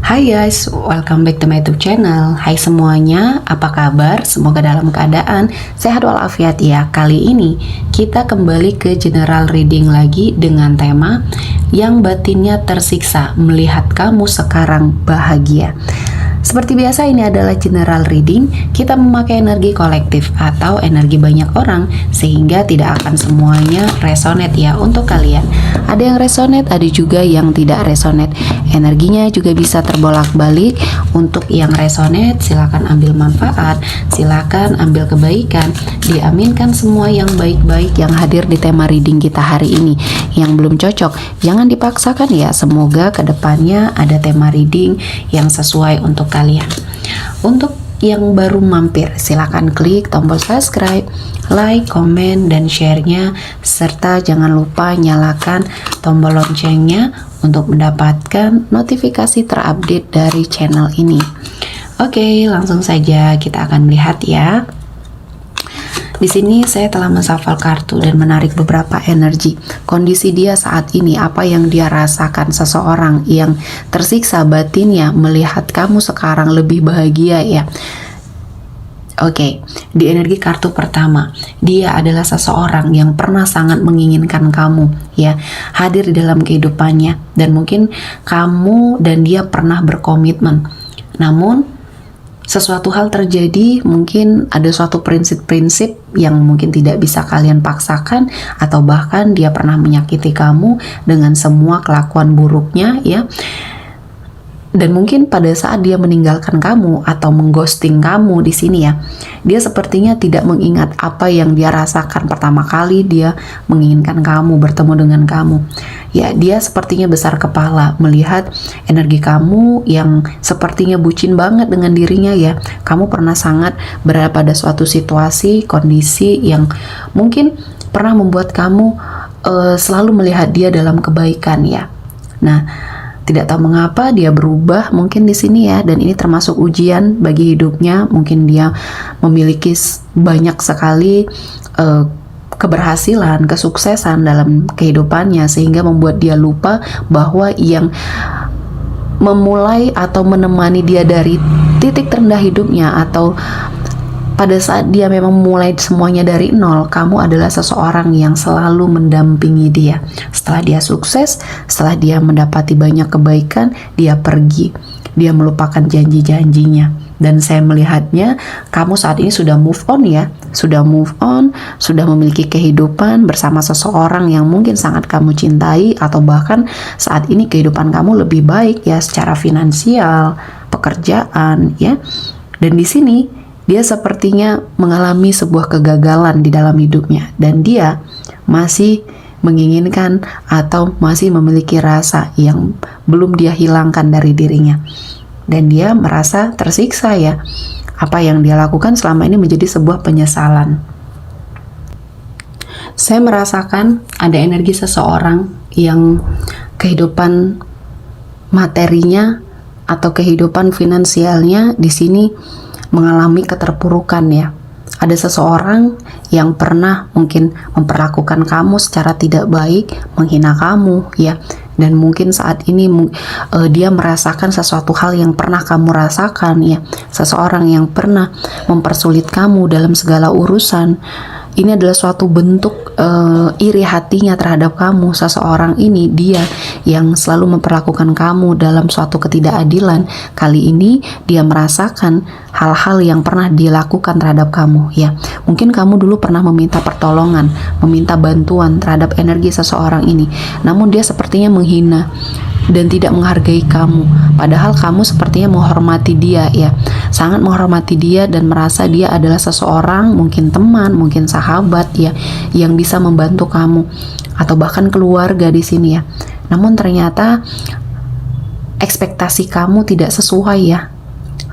Hai guys, welcome back to my YouTube channel. Hai semuanya, apa kabar? Semoga dalam keadaan sehat walafiat ya. Kali ini kita kembali ke general reading lagi dengan tema yang batinnya tersiksa melihat kamu sekarang bahagia. Seperti biasa, ini adalah general reading. Kita memakai energi kolektif atau energi banyak orang sehingga tidak akan semuanya resonate ya untuk kalian. Ada yang resonate, ada juga yang tidak resonate. Energinya juga bisa terbolak-balik. Untuk yang resonate, silakan ambil manfaat, silakan ambil kebaikan. Diaminkan semua yang baik-baik yang hadir di tema reading kita hari ini. Yang belum cocok, jangan dipaksakan ya. Semoga kedepannya ada tema reading yang sesuai untuk kalian. Untuk yang baru mampir, silakan klik tombol subscribe, like, komen, dan share-nya, serta jangan lupa nyalakan tombol loncengnya untuk mendapatkan notifikasi terupdate dari channel ini. Oke, langsung saja kita akan melihat ya. Di sini saya telah menshuffle kartu dan menarik beberapa energi. Kondisi dia saat ini, apa yang dia rasakan, seseorang yang tersiksa batinnya melihat kamu sekarang lebih bahagia ya. Oke, di energi kartu pertama, dia adalah seseorang yang pernah sangat menginginkan kamu ya, hadir di dalam kehidupannya, dan mungkin kamu dan dia pernah berkomitmen. Namun sesuatu hal terjadi, mungkin ada suatu prinsip-prinsip yang mungkin tidak bisa kalian paksakan, atau bahkan dia pernah menyakiti kamu dengan semua kelakuan buruknya ya. Dan mungkin pada saat dia meninggalkan kamu atau mengghosting kamu di sini ya, dia sepertinya tidak mengingat apa yang dia rasakan pertama kali dia menginginkan kamu, bertemu dengan kamu. Ya, dia sepertinya besar kepala melihat energi kamu yang sepertinya bucin banget dengan dirinya ya. Kamu pernah sangat berada pada suatu situasi, kondisi yang mungkin pernah membuat kamu selalu melihat dia dalam kebaikan ya. Nah, tidak tahu mengapa dia berubah mungkin di sini ya, dan ini termasuk ujian bagi hidupnya. Mungkin dia memiliki banyak sekali keberhasilan, kesuksesan dalam kehidupannya, sehingga membuat dia lupa bahwa yang memulai atau menemani dia dari titik terendah hidupnya, atau pada saat dia memang mulai semuanya dari nol, kamu adalah seseorang yang selalu mendampingi dia. Setelah dia sukses, setelah dia mendapati banyak kebaikan, dia pergi, dia melupakan janji-janjinya. Dan saya melihatnya, kamu saat ini sudah move on ya, sudah move on, sudah memiliki kehidupan bersama seseorang yang mungkin sangat kamu cintai, atau bahkan saat ini kehidupan kamu lebih baik ya, secara finansial, pekerjaan ya. Dan di sini dia sepertinya mengalami sebuah kegagalan di dalam hidupnya, dan dia masih menginginkan atau masih memiliki rasa yang belum dia hilangkan dari dirinya, dan dia merasa tersiksa ya. Apa yang dia lakukan selama ini menjadi sebuah penyesalan. Saya merasakan ada energi seseorang yang kehidupan materinya atau kehidupan finansialnya di sini mengalami keterpurukan ya. Ada seseorang yang pernah mungkin memperlakukan kamu secara tidak baik, menghina kamu ya, dan mungkin saat ini dia merasakan sesuatu hal yang pernah kamu rasakan ya. Seseorang yang pernah mempersulit kamu dalam segala urusan. Ini adalah suatu bentuk iri hatinya terhadap kamu. Seseorang ini dia yang selalu memperlakukan kamu dalam suatu ketidakadilan. Kali ini dia merasakan hal-hal yang pernah dilakukan terhadap kamu ya. Mungkin kamu dulu pernah meminta pertolongan, meminta bantuan terhadap energi seseorang ini, namun dia sepertinya menghina dan tidak menghargai kamu, padahal kamu sepertinya menghormati dia ya, sangat menghormati dia, dan merasa dia adalah seseorang, mungkin teman, mungkin sahabat ya, yang bisa membantu kamu, atau bahkan keluarga di sini ya. Namun ternyata ekspektasi kamu tidak sesuai ya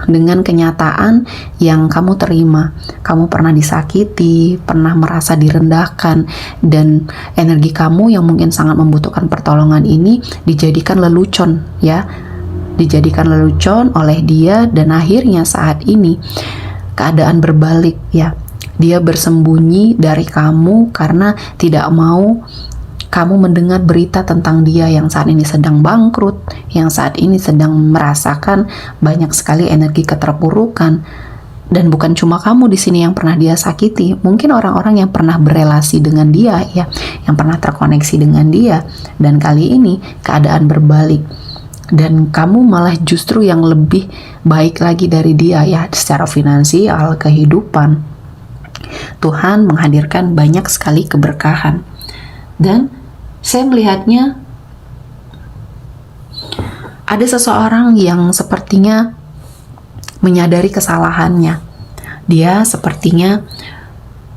dengan kenyataan yang kamu terima. Kamu pernah disakiti, pernah merasa direndahkan, dan energi kamu yang mungkin sangat membutuhkan pertolongan ini dijadikan lelucon ya, dijadikan lelucon oleh dia, dan akhirnya saat ini keadaan berbalik ya. Dia bersembunyi dari kamu karena tidak mau kamu mendengar berita tentang dia yang saat ini sedang bangkrut, yang saat ini sedang merasakan banyak sekali energi keterpurukan. Dan bukan cuma kamu di sini yang pernah dia sakiti, mungkin orang-orang yang pernah berelasi dengan dia ya, yang pernah terkoneksi dengan dia. Dan kali ini keadaan berbalik. Dan kamu malah justru yang lebih baik lagi dari dia ya, secara finansial, kehidupan. Tuhan menghadirkan banyak sekali keberkahan. Dan saya melihatnya ada seseorang yang sepertinya menyadari kesalahannya. Dia sepertinya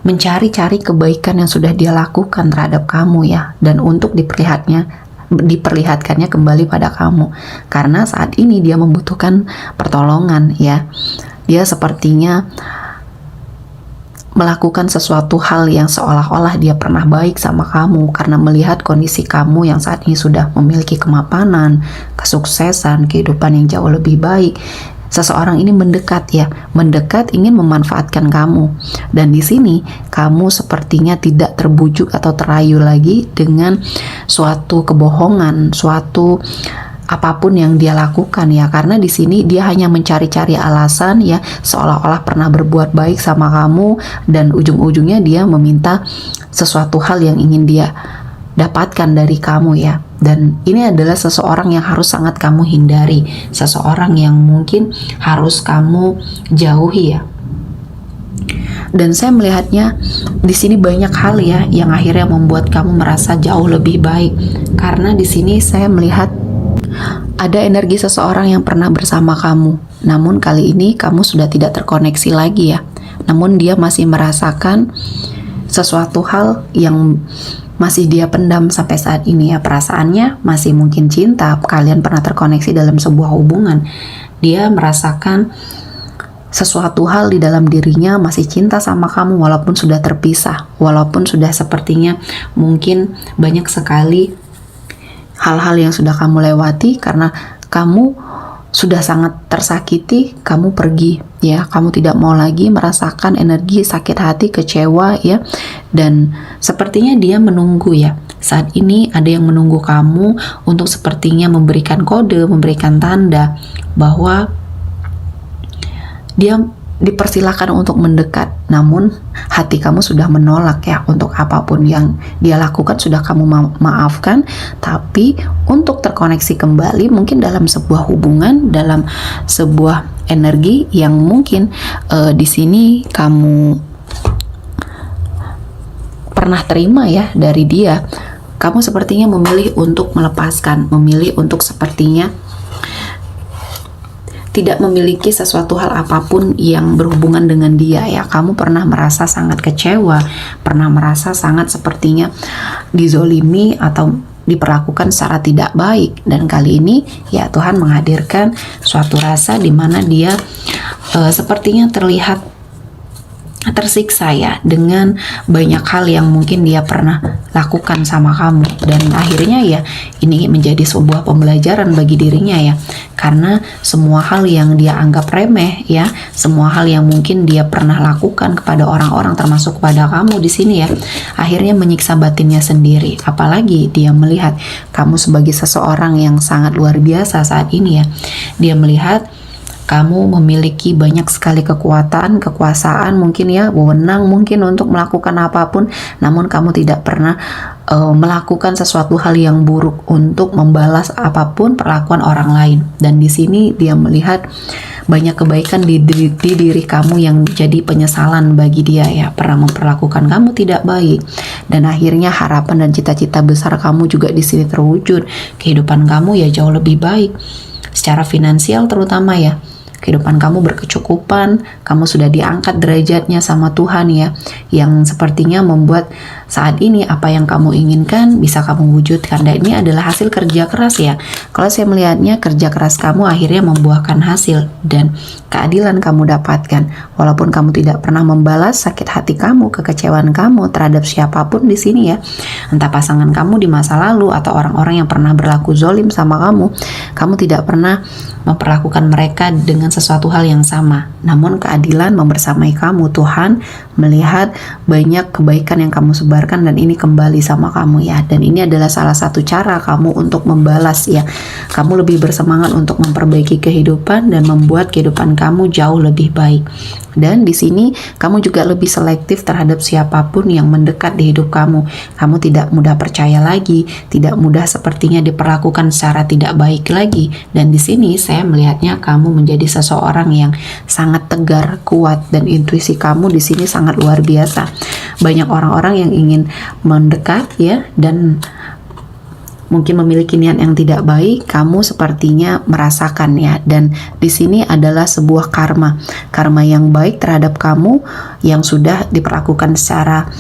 mencari-cari kebaikan yang sudah dia lakukan terhadap kamu ya, dan untuk diperlihatkannya kembali pada kamu, karena saat ini dia membutuhkan pertolongan ya. Dia sepertinya melakukan sesuatu hal yang seolah-olah dia pernah baik sama kamu, karena melihat kondisi kamu yang saat ini sudah memiliki kemapanan, kesuksesan, kehidupan yang jauh lebih baik. Seseorang ini mendekat ingin memanfaatkan kamu. Dan di sini kamu sepertinya tidak terbujuk atau terayu lagi dengan suatu kebohongan, suatu apapun yang dia lakukan ya, karena di sini dia hanya mencari-cari alasan ya, seolah-olah pernah berbuat baik sama kamu, dan ujung-ujungnya dia meminta sesuatu hal yang ingin dia dapatkan dari kamu ya. Dan ini adalah seseorang yang harus sangat kamu hindari, seseorang yang mungkin harus kamu jauhi ya. Dan saya melihatnya di sini banyak hal ya yang akhirnya membuat kamu merasa jauh lebih baik, karena di sini saya melihat ada energi seseorang yang pernah bersama kamu, namun kali ini kamu sudah tidak terkoneksi lagi ya. Namun dia masih merasakan sesuatu hal yang masih dia pendam sampai saat ini ya. Perasaannya masih mungkin cinta, kalian pernah terkoneksi dalam sebuah hubungan. Dia merasakan sesuatu hal di dalam dirinya masih cinta sama kamu walaupun sudah terpisah, walaupun sudah sepertinya mungkin banyak sekali hal-hal yang sudah kamu lewati, karena kamu sudah sangat tersakiti, kamu pergi ya, kamu tidak mau lagi merasakan energi sakit hati, kecewa ya. Dan sepertinya dia menunggu ya, saat ini ada yang menunggu kamu untuk sepertinya memberikan kode, memberikan tanda bahwa dia dipersilakan untuk mendekat, namun hati kamu sudah menolak ya. Untuk apapun yang dia lakukan sudah kamu maafkan, tapi untuk terkoneksi kembali mungkin dalam sebuah hubungan, dalam sebuah energi yang mungkin di sini kamu pernah terima ya dari dia, kamu sepertinya memilih untuk melepaskan, memilih untuk sepertinya tidak memiliki sesuatu hal apapun yang berhubungan dengan dia ya. Kamu pernah merasa sangat kecewa, pernah merasa sangat sepertinya dizolimi atau diperlakukan secara tidak baik, dan kali ini ya Tuhan menghadirkan suatu rasa di mana dia sepertinya terlihat tersiksa ya dengan banyak hal yang mungkin dia pernah lakukan sama kamu. Dan akhirnya ya ini menjadi sebuah pembelajaran bagi dirinya ya, karena semua hal yang dia anggap remeh ya, semua hal yang mungkin dia pernah lakukan kepada orang-orang termasuk kepada kamu di sini ya, akhirnya menyiksa batinnya sendiri. Apalagi dia melihat kamu sebagai seseorang yang sangat luar biasa saat ini ya. Dia melihat kamu memiliki banyak sekali kekuatan, kekuasaan mungkin ya, wewenang mungkin untuk melakukan apapun, namun kamu tidak pernah melakukan sesuatu hal yang buruk untuk membalas apapun perlakuan orang lain. Dan di sini dia melihat banyak kebaikan di diri kamu yang jadi penyesalan bagi dia ya, pernah memperlakukan kamu tidak baik. Dan akhirnya harapan dan cita-cita besar kamu juga di sini terwujud. Kehidupan kamu ya jauh lebih baik secara finansial terutama ya. Kehidupan kamu berkecukupan, kamu sudah diangkat derajatnya sama Tuhan ya, yang sepertinya membuat saat ini apa yang kamu inginkan bisa kamu wujudkan. Dan ini adalah hasil kerja keras ya. Kalau saya melihatnya, kerja keras kamu akhirnya membuahkan hasil dan keadilan kamu dapatkan. Walaupun kamu tidak pernah membalas sakit hati kamu, kekecewaan kamu terhadap siapapun di sini ya, entah pasangan kamu di masa lalu atau orang-orang yang pernah berlaku zolim sama kamu tidak pernah memperlakukan mereka dengan sesuatu hal yang sama. Namun keadilan membersamai kamu. Tuhan melihat banyak kebaikan yang kamu sebarkan dan ini kembali sama kamu ya. Dan ini adalah salah satu cara kamu untuk membalas ya. Kamu lebih bersemangat untuk memperbaiki kehidupan dan membuat kehidupan kamu jauh lebih baik. Dan di sini kamu juga lebih selektif terhadap siapapun yang mendekat di hidup kamu. Kamu tidak mudah percaya lagi, tidak mudah sepertinya diperlakukan secara tidak baik lagi. Dan di sini saya melihatnya kamu menjadi seseorang yang sangat tegar, kuat, dan intuisi kamu di sini sangat luar biasa. Banyak orang-orang yang ingin mendekat ya, dan mungkin memiliki niat yang tidak baik, kamu sepertinya merasakan ya. Dan di sini adalah sebuah karma yang baik terhadap kamu yang sudah diperlakukan secara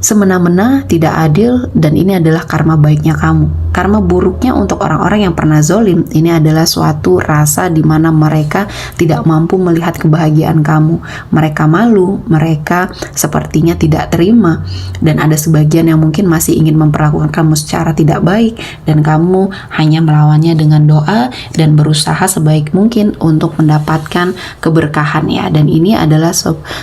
semena-mena, tidak adil, dan ini adalah karma baiknya kamu. Karma buruknya untuk orang-orang yang pernah zolim, ini adalah suatu rasa di mana mereka tidak mampu melihat kebahagiaan kamu. Mereka malu, mereka sepertinya tidak terima, dan ada sebagian yang mungkin masih ingin memperlakukan kamu secara tidak baik, dan kamu hanya melawannya dengan doa dan berusaha sebaik mungkin untuk mendapatkan keberkahan ya. Dan ini adalah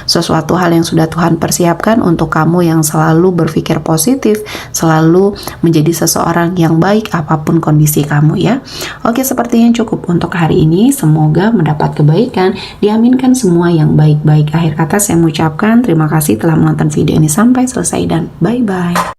sesuatu hal yang sudah Tuhan persiapkan untuk kamu yang selalu berpikir positif, selalu menjadi seseorang yang baik apapun kondisi kamu ya. Oke, sepertinya cukup untuk hari ini. Semoga mendapat kebaikan, diaminkan semua yang baik-baik. Akhir kata saya mengucapkan terima kasih telah menonton video ini sampai selesai dan bye-bye.